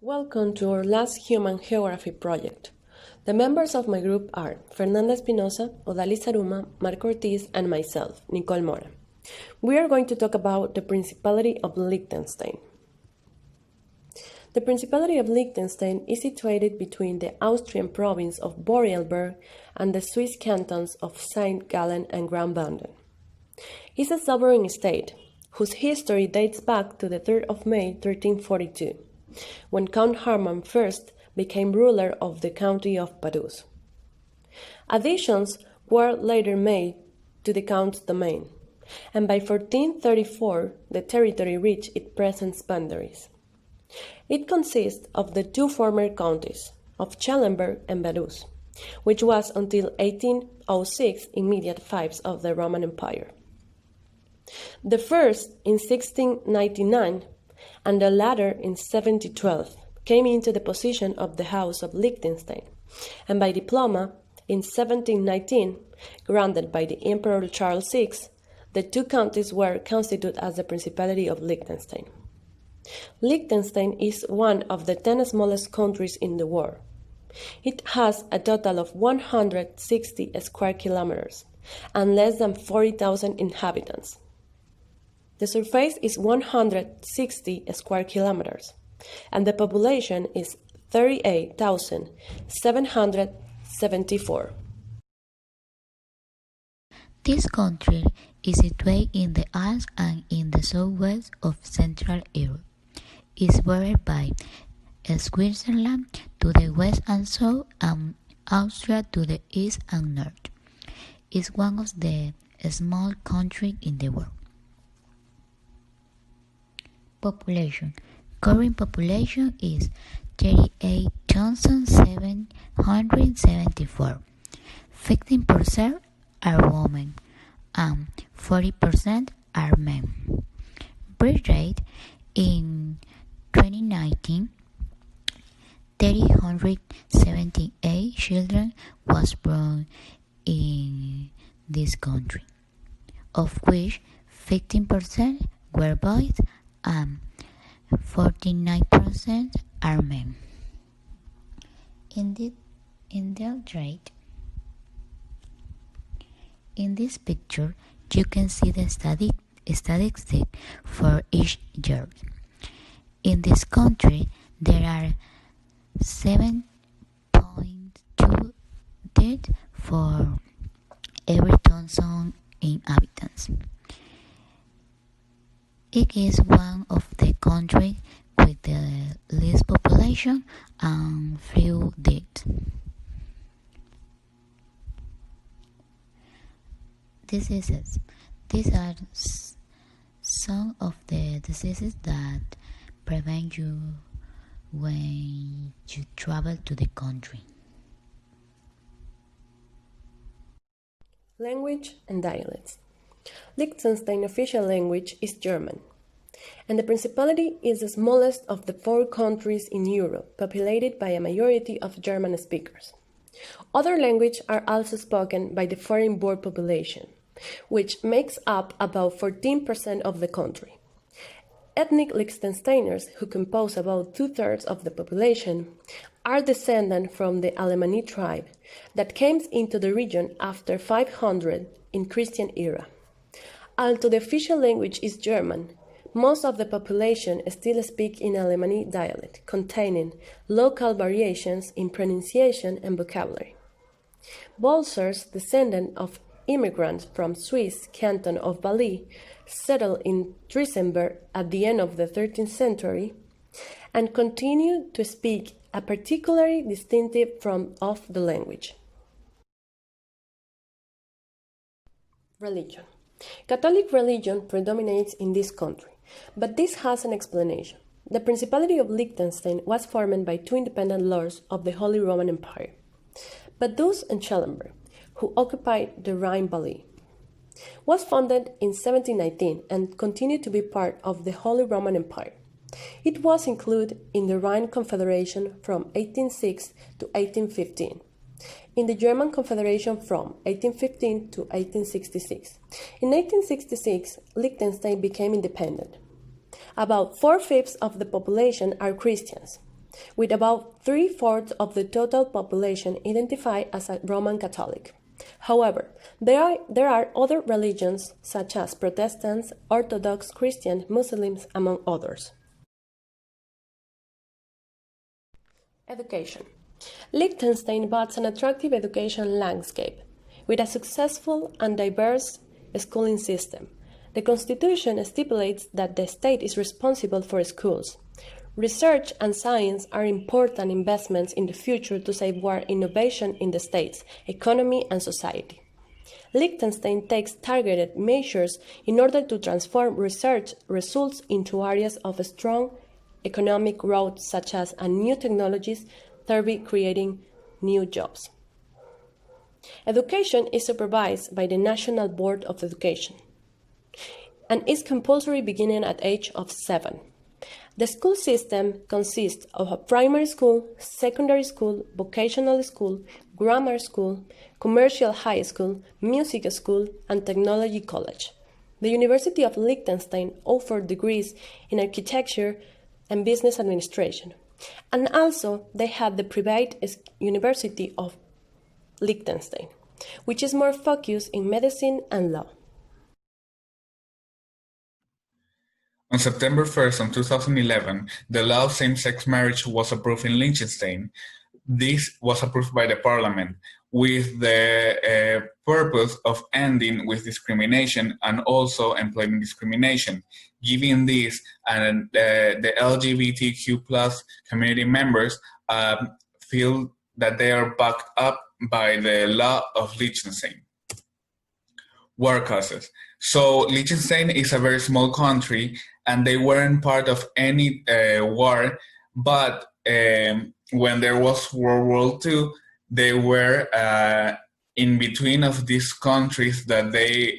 Welcome to our last Human Geography project. The members of my group are Fernanda Espinosa, Odalis Aruma, Marco Ortiz, and myself, Nicole Mora. We are going to talk about the Principality of Liechtenstein. The Principality of Liechtenstein is situated between the Austrian province of Vorarlberg and the Swiss cantons of St. Gallen and Graubünden. It is a sovereign state, whose history dates back to the 3rd of May 1342, when Count Hermann I became ruler of the county of Vaduz. Additions were later made to the count's domain, and by 1434 the territory reached its present boundaries. It consists of the two former counties of Schellenberg and Vaduz, which was until 1806 immediate fiefs of the Roman Empire. The first in 1699 and the latter in 1712 came into the possession of the House of Liechtenstein, and by diploma in 1719, granted by the Emperor Charles VI, the two counties were constituted as the Principality of Liechtenstein. Liechtenstein is one of the 10 smallest countries in the world. It has a total of 160 square kilometers and less than 40,000 inhabitants. The surface is 160 square kilometers, and the population is 38,774. This country is situated in the Alps and in the southwest of Central Europe. It is bordered by Switzerland to the west and south and Austria to the east and north. It is one of the small countries in the world. Population. Current population is 38,774. 15% are women and 40% are men. Birth rate in 2019, 378 children was born in this country, of which 15% were boys and 49% are men. In that rate, in this picture, you can see the statistic for each year. In this country, there are 7.2 deaths for every 1,000 inhabitants. It is one of the countries with the least population and few deaths. Diseases. These are some of the diseases that prevent you when you travel to the country. Language and dialects. Liechtenstein's official language is German, and the Principality is the smallest of the 4 countries in Europe populated by a majority of German speakers. Other languages are also spoken by the foreign-born population, which makes up about 14% of the country. Ethnic Liechtensteiners, who compose about 2/3 of the population, are descended from the Alemanni tribe that came into the region after 500 in Christian era. Although the official language is German, most of the population still speak in Alemanni dialect, containing local variations in pronunciation and vocabulary. Bolsers, descendants of immigrants from Swiss canton of Valais, settled in Dresdenberg at the end of the 13th century, and continue to speak a particularly distinctive form of the language. Religion. Catholic religion predominates in this country, but this has an explanation. The Principality of Liechtenstein was formed by 2 independent lords of the Holy Roman Empire, Vaduz and Schellenberg, who occupied the Rhine Valley. Was founded in 1719 and continued to be part of the Holy Roman Empire. It was included in the Rhine Confederation from 1806 to 1815, in the German Confederation from 1815 to 1866. In 1866, Liechtenstein became independent. About 4/5 of the population are Christians. with about 3/4 of the total population identified as a Roman Catholic. However, there are other religions such as Protestants, Orthodox, Christian, Muslims, among others. Education. Liechtenstein boasts an attractive education landscape, with a successful and diverse schooling system. The Constitution stipulates that the state is responsible for schools. Research and science are important investments in the future to safeguard innovation in the state's economy and society. Liechtenstein takes targeted measures in order to transform research results into areas of strong economic growth, such as new technologies, thereby creating new jobs. Education is supervised by the National Board of Education and is compulsory beginning at age of 7. The school system consists of a primary school, secondary school, vocational school, grammar school, commercial high school, music school, and technology college. The University of Liechtenstein offers degrees in architecture and business administration. And also, they have the private University of Liechtenstein, which is more focused in medicine and law. On September 1st, 2011, the law of same-sex marriage was approved in Liechtenstein. This was approved by the parliament with the purpose of ending with discrimination and also employment discrimination, giving this and the LGBTQ plus community members feel that they are backed up by the law of Liechtenstein. War causes. So Liechtenstein is a very small country and they weren't part of any war, but when there was World War II, they were in between of these countries that they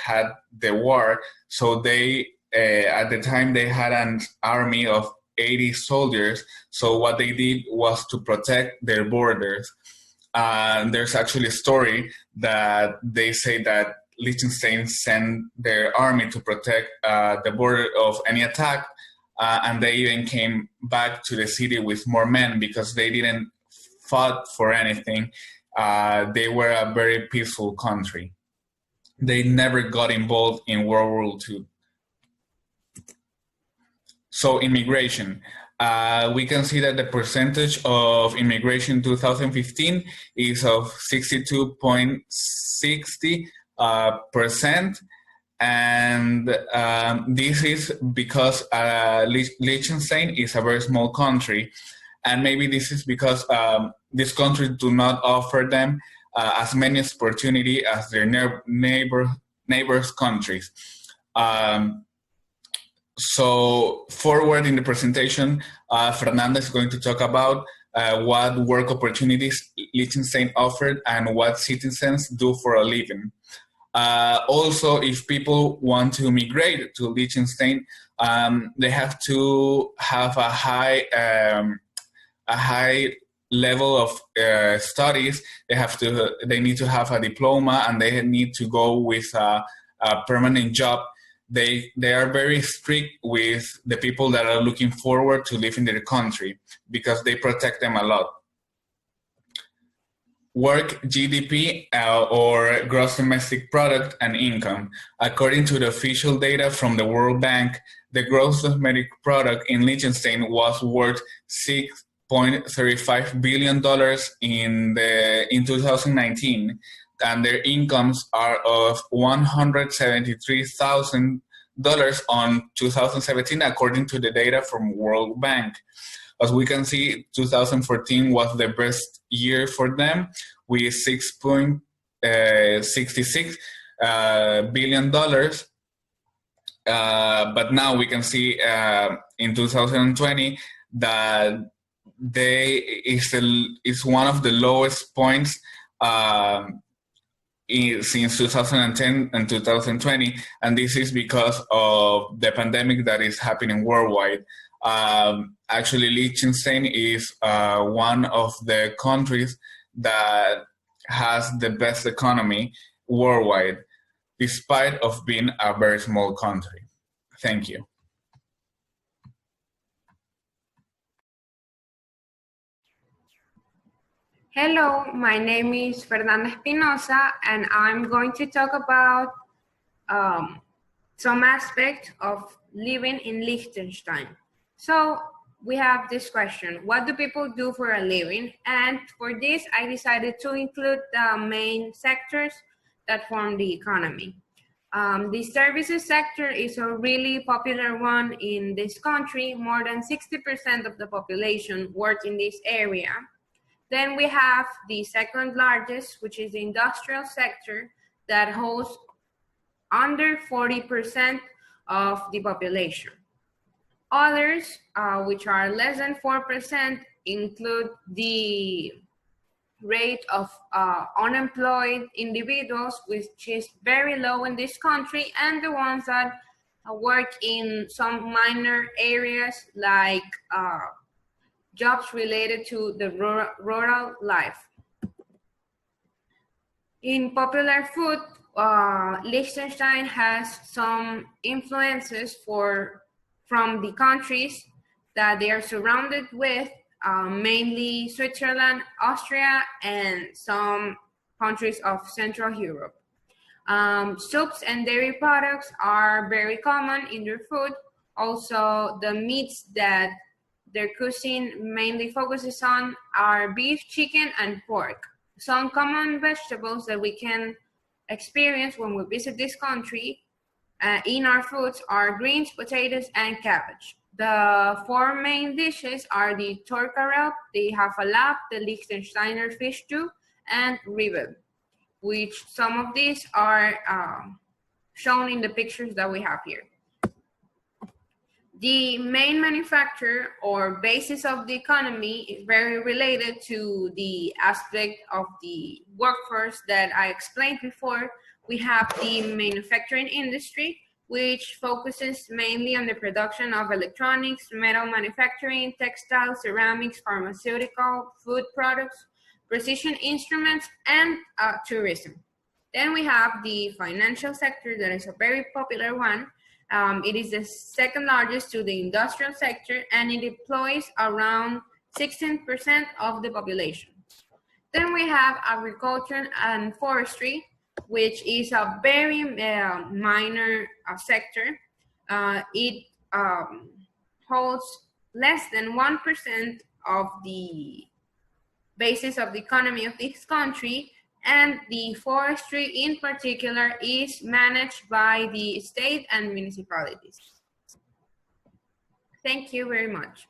had the war. So they, at the time, they had an army of 80 soldiers. So what they did was to protect their borders. There's actually a story that they say that Liechtenstein sent their army to protect the border of any attack, and they even came back to the city with more men because they didn't fight for anything. They were a very peaceful country. They never got involved in World War II. So immigration. We can see that the percentage of immigration in 2015 is of 62.60%, and this is because Liechtenstein is a very small country, and maybe this is because these countries do not offer them as many opportunity as their neighbors countries. So forward in the presentation, Fernanda is going to talk about what work opportunities Liechtenstein offered and what citizens do for a living. Also, if people want to migrate to Liechtenstein, they have to have a high level of studies. They need to have a diploma, and they need to go with a permanent job. They are very strict with the people that are looking forward to live in their country because they protect them a lot. Work GDP or gross domestic product and income. According to the official data from the World Bank, the gross domestic product in Liechtenstein was worth $6.35 billion in 2019, and their incomes are of $173,000 on 2017, according to the data from World Bank. As we can see, 2014 was the best year for them with $6.66 billion. But now we can see in 2020 that is one of the lowest points since 2010 and 2020, and this is because of the pandemic that is happening worldwide. Actually, Liechtenstein is one of the countries that has the best economy worldwide, despite of being a very small country. Thank you. Hello, my name is Fernanda Espinosa, and I'm going to talk about some aspects of living in Liechtenstein. So we have this question: what do people do for a living? And for this, I decided to include the main sectors that form the economy. The services sector is a really popular one in this country. More than 60% of the population work in this area. Then we have the second largest, which is the industrial sector, that holds under 40% of the population. Others, which are less than 4%, include the rate of unemployed individuals, which is very low in this country, and the ones that work in some minor areas like jobs related to the rural life. In popular food, Liechtenstein has some influences from the countries that they are surrounded with, mainly Switzerland, Austria, and some countries of Central Europe. Soups and dairy products are very common in their food. Also, the meats that their cuisine mainly focuses on are beef, chicken, and pork. Some common vegetables that we can experience when we visit this country in our foods are greens, potatoes, and cabbage. The four main dishes are the torkarel, the hafalaf, the Liechtensteiner fish stew, and ribbe, which some of these are shown in the pictures that we have here. The main manufacturer or basis of the economy is very related to the aspect of the workforce that I explained before. We have the manufacturing industry, which focuses mainly on the production of electronics, metal manufacturing, textile, ceramics, pharmaceutical, food products, precision instruments, and tourism. Then we have the financial sector that is a very popular one. It is the second largest to the industrial sector, and it employs around 16% of the population. Then we have agriculture and forestry, which is a very minor sector. It holds less than 1% of the basis of the economy of this country, and the forestry in particular is managed by the state and municipalities. Thank you very much.